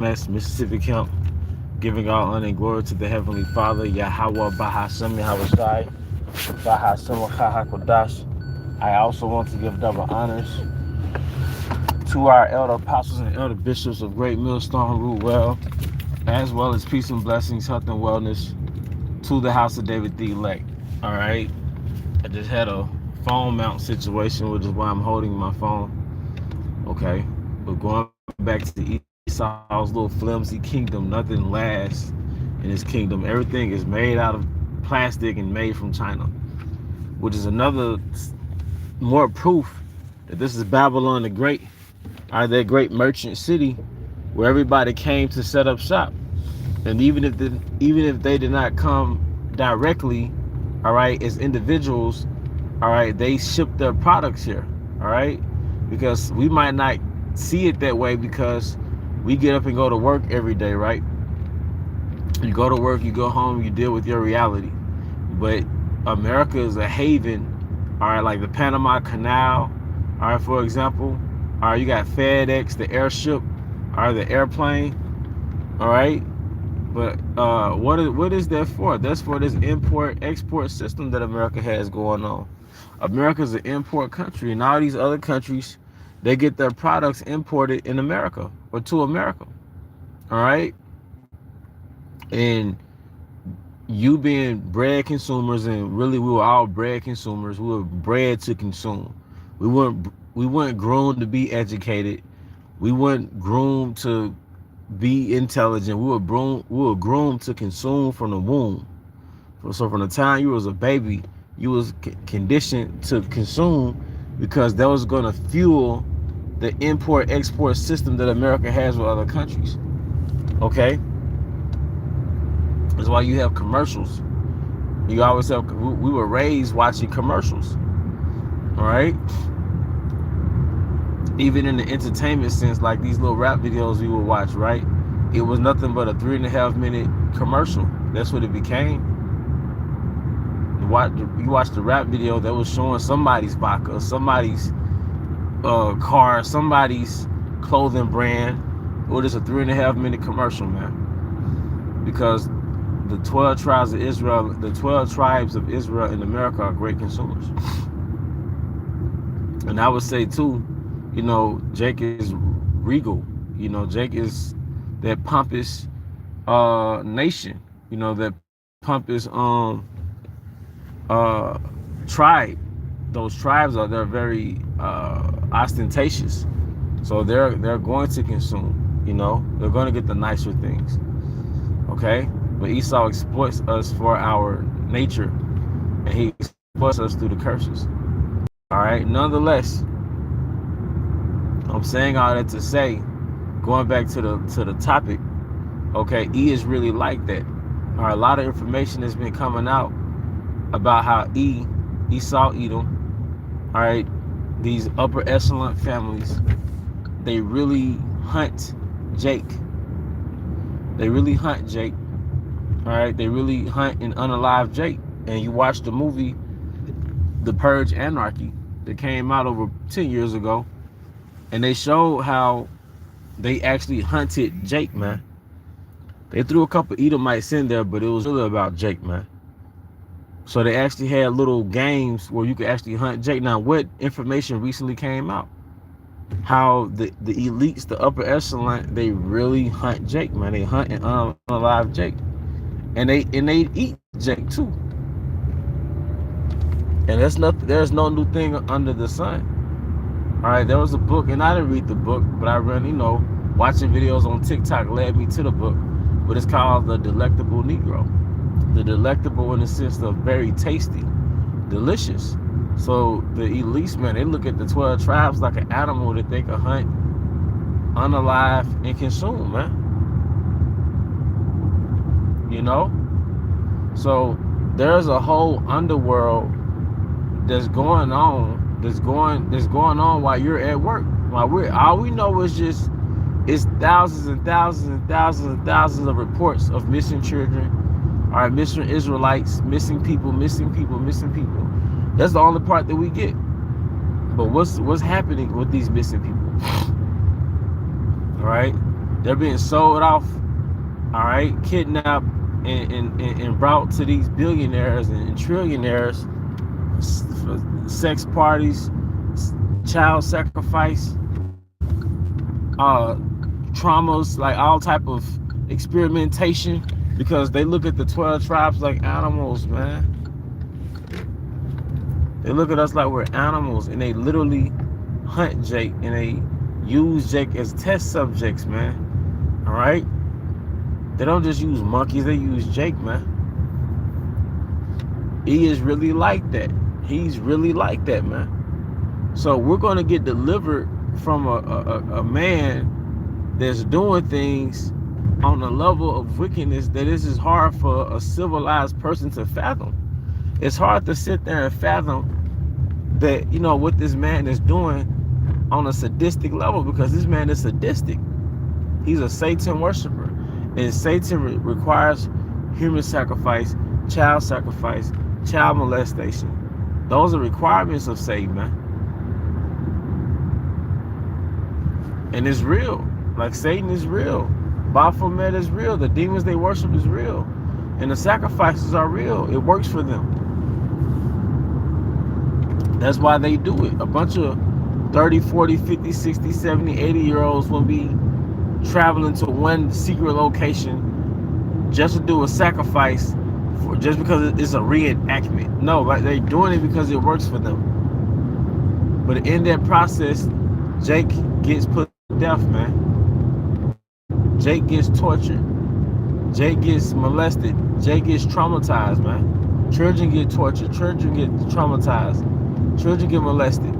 Mississippi Camp, giving all honor and glory to the Heavenly Father, Yahweh Bahashem Yahawashi, Bahashem Wachahakodash. I also want to give double honors to our elder apostles and elder bishops of Great Millstone Root as well as peace and blessings, health and wellness to the house of David the elect. All right. I just had a phone mount situation, which is why I'm holding my phone. Okay. But going back to Esau's little flimsy kingdom, nothing lasts in his kingdom. Everything is made out of plastic and made from China, which is another more proof that this is Babylon the Great, or that great merchant city where everybody came to set up shop. And even if they did not come directly, all right, as individuals, all right, they ship their products here, all right, because we might not see it that way because we get up and go to work every day, right? You go to work, you go home, you deal with your reality. But America is a haven, all right, like the Panama Canal, all right, for example. All right, you got FedEx, the airship, all right, the airplane, all right. But what is that for? That's for this import-export system that America has going on. America's an import country, and all these other countries, they get their products imported in America or to America, all right. And you being bred consumers, and really we were all bred consumers. We were bred to consume. We weren't groomed to be educated. We weren't groomed to be intelligent. We were groomed to consume from the womb. So from the time you was a baby, you was conditioned to consume because that was going to fuel the import-export system that America has with other countries. Okay? That's why you have commercials. You always have, we were raised watching commercials. All right? Even in the entertainment sense, like these little rap videos we would watch, right? It was nothing but a 3.5-minute commercial. That's what it became. You watch the rap video that was showing somebody's vodka, somebody's car, somebody's clothing brand. It was just a 3.5-minute commercial, man. Because the 12 tribes of Israel, the 12 tribes of Israel in America are great consumers. And I would say too, you know, Jake is regal. You know, Jake is that pompous nation. You know, that pompous tribe. Those tribes they're very ostentatious. So they're going to consume, you know, they're going to get the nicer things. Okay? But Esau exploits us for our nature, and he exploits us through the curses. All right? Nonetheless, I'm saying all that to say, going back to the topic, okay, E is really like that. All right, a lot of information has been coming out about how Esau, Edom, all right, these upper echelon families, they really hunt Jake. They really hunt Jake. All right, they really hunt and unalive Jake. And you watch the movie The Purge Anarchy that came out over 10 years ago, and they showed how they actually hunted Jake, man. They threw a couple Edomites in there, but it was really about Jake, man. So they actually had little games where you could actually hunt Jake. Now, what information recently came out? How the elites, the upper echelon, they really hunt Jake, man. They hunt and unalive Jake. And they eat Jake too. And there's no new thing under the sun. All right, there was a book, and I didn't read the book, but I ran, you know, watching videos on TikTok led me to the book. But it's called The Delectable Negro. The delectable in the sense of very tasty, delicious. So the elites, man, they look at the 12 tribes like an animal that they can hunt, unalive, and consume, man. You know? So there's a whole underworld that's going on, that's going on while you're at work. All we know is just it's thousands and thousands and thousands and thousands of reports of missing children, all right, missing Israelites, missing people, missing people, missing people. That's the only part that we get. But what's happening with these missing people? All right, They're being sold off, all right, kidnapped and brought to these billionaires and trillionaires for sex parties, child sacrifice, traumas, like all type of experimentation, because they look at the 12 tribes like animals, man. They look at us like we're animals, and they literally hunt Jake, and they use Jake as test subjects, man. All right? They don't just use monkeys, they use Jake, man. He is really like that. He's really like that, man. So we're going to get delivered from a man that's doing things on a level of wickedness that this is hard for a civilized person to fathom. It's hard to sit there and fathom that, you know, what this man is doing on a sadistic level, because this man is sadistic. He's a Satan worshiper, and Satan requires human sacrifice, child molestation. Those are requirements of Satan, man. And it's real. Like, Satan is real. Baphomet is real. The demons they worship is real. And the sacrifices are real. It works for them. That's why they do it. A bunch of 30, 40, 50, 60, 70, 80-year-olds will be traveling to one secret location just to do a sacrifice for, just because it's a reenactment. No, like, they're doing it because it works for them. But in that process, Jake gets put to death, man. Jake gets tortured. Jake gets molested. Jake gets traumatized, man. Children get tortured. Children get traumatized. Children get molested.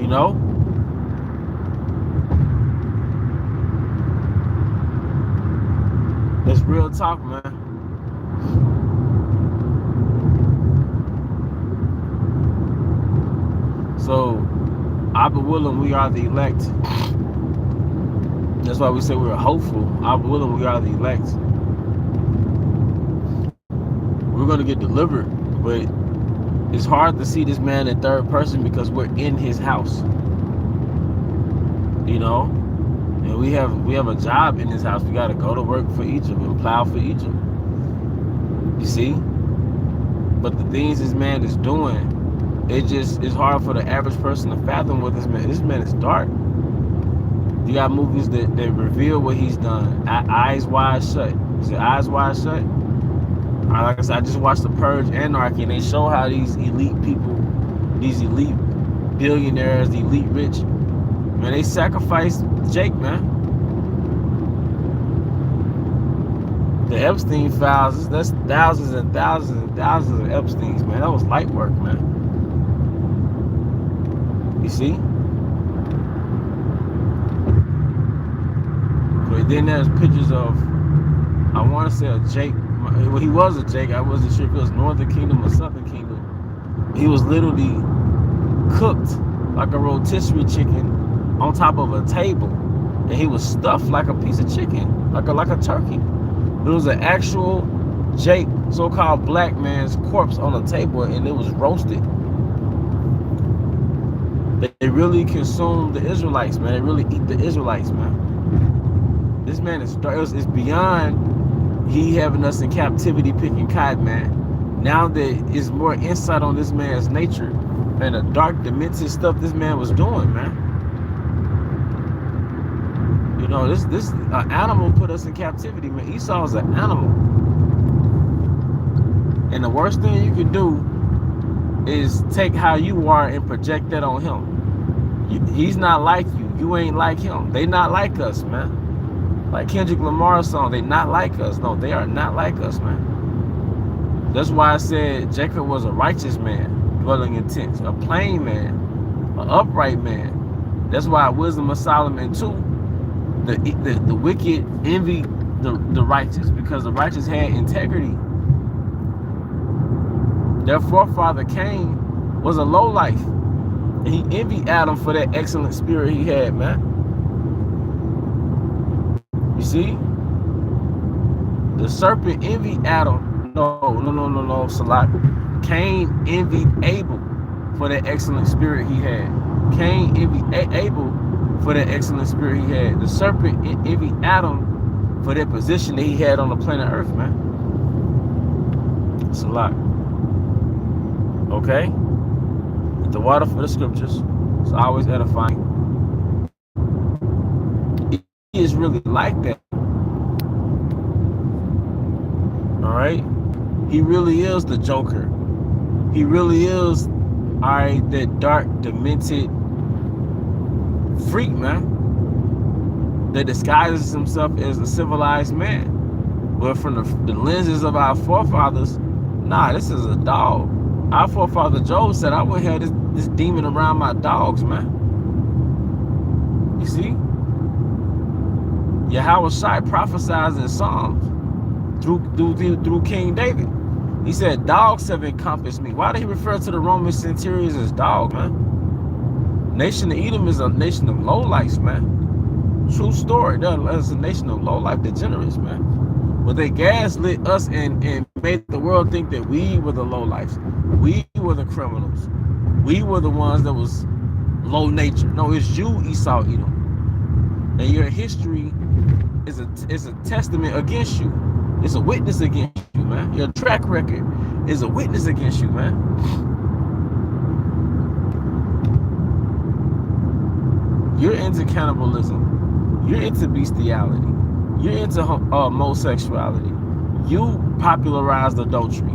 You know? That's real talk, man. So, Abba willing, we are the elect. That's why we say we're hopeful. Abba willing, we are the elect. We're going to get delivered, but it's hard to see this man in third person because we're in his house. You know? And we have a job in his house. We got to go to work for Egypt and plow for Egypt. You see? But the things this man is doing, it just is hard for the average person to fathom what this man. This man is dark. You got movies that reveal what he's done. Eyes Wide Shut. Is it Eyes Wide Shut? Like I said, I just watched The Purge Anarchy, and they show how these elite people, these elite billionaires, the elite rich, man, they sacrificed Jake, man. The Epstein files, that's thousands and thousands and thousands of Epsteins, man. That was light work, man. You see? But then there's pictures of, I want to say a Jake. Well, he was a Jake. I wasn't sure if it was Northern Kingdom or Southern Kingdom. He was literally cooked like a rotisserie chicken on top of a table, and he was stuffed like a piece of chicken, like a turkey. It was an actual Jake, so-called black man's corpse on a table, and it was roasted. They really consume the Israelites, man. They really eat the Israelites, man. This man is dark. It's beyond he having us in captivity picking cotton, man. Now that is more insight on this man's nature and the dark, demented stuff this man was doing, man. You know, this animal put us in captivity, man. Esau is an animal. And the worst thing you can do is take how you are and project that on him. He's not like you. You ain't like him. They not like us, man. Like Kendrick Lamar's song, they not like us. No, they are not like us, man. That's why I said Jacob was a righteous man, dwelling in tents, a plain man, an upright man. That's why Wisdom of Solomon 2, the wicked envy the righteous, because the righteous had integrity. Their forefather Cain was a lowlife, and he envied Adam for that excellent spirit he had, man. You see? The serpent envied Adam. No, Salat. Cain envied Abel. for that excellent spirit he had. Cain envied Abel for that excellent spirit he had. The serpent envied Adam for that position that he had on the planet Earth, man. It's a lot. Okay? The water for the scriptures. It's always edifying. He is really like that. Alright? He really is the Joker. He really is, alright, that dark, demented freak, man, that disguises himself as a civilized man. But from the lenses of our forefathers, nah, this is a dog. Our forefather Job said, I wouldn't have this demon around my dogs, man. You see? Yahweh Shai prophesies in Psalms through King David. He said, dogs have encompassed me. Why did he refer to the Roman centurions as dogs, man? Nation of Edom is a nation of lowlifes, man. True story. There's a nation of lowlife degenerates, man. But they gaslit us and made the world think that we were the lowlifes. We were the criminals. We were the ones that was low nature. No, it's you, Esau, Edom. And your history is a testament against you. It's a witness against you, man. Your track record is a witness against you, man. You're into cannibalism. You're into bestiality. You're into homosexuality. You popularized adultery.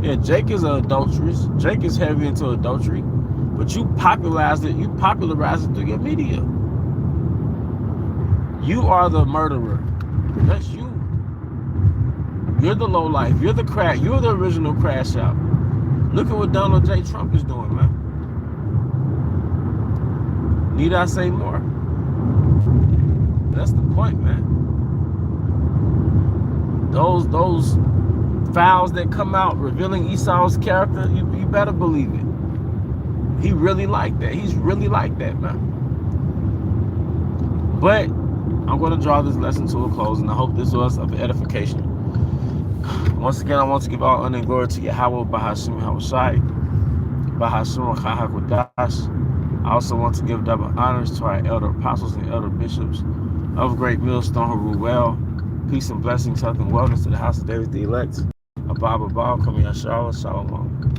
Yeah, Jake is an adulteress. Jake is heavy into adultery. But you popularized it. You popularized it through your media. You are the murderer. That's you. You're the lowlife. You're the crash. You're the original crash out. Look at what Donald J. Trump is doing, man. Need I say more? That's the point, man. Those files that come out revealing Esau's character, you better believe it. He really like that. He's really like that, man. But I'm going to draw this lesson to a close, and I hope this was of edification. Once again, I want to give all honor and glory to Yahweh, Bahashim Hawashai, Bahashim Chahakodash. I also want to give double honors to our elder apostles and elder bishops of Great Millstone who rule well. Peace and blessings, health and wellness to the house of David the elect. Abba, Abba, Kamiyah Shalom, Shalom.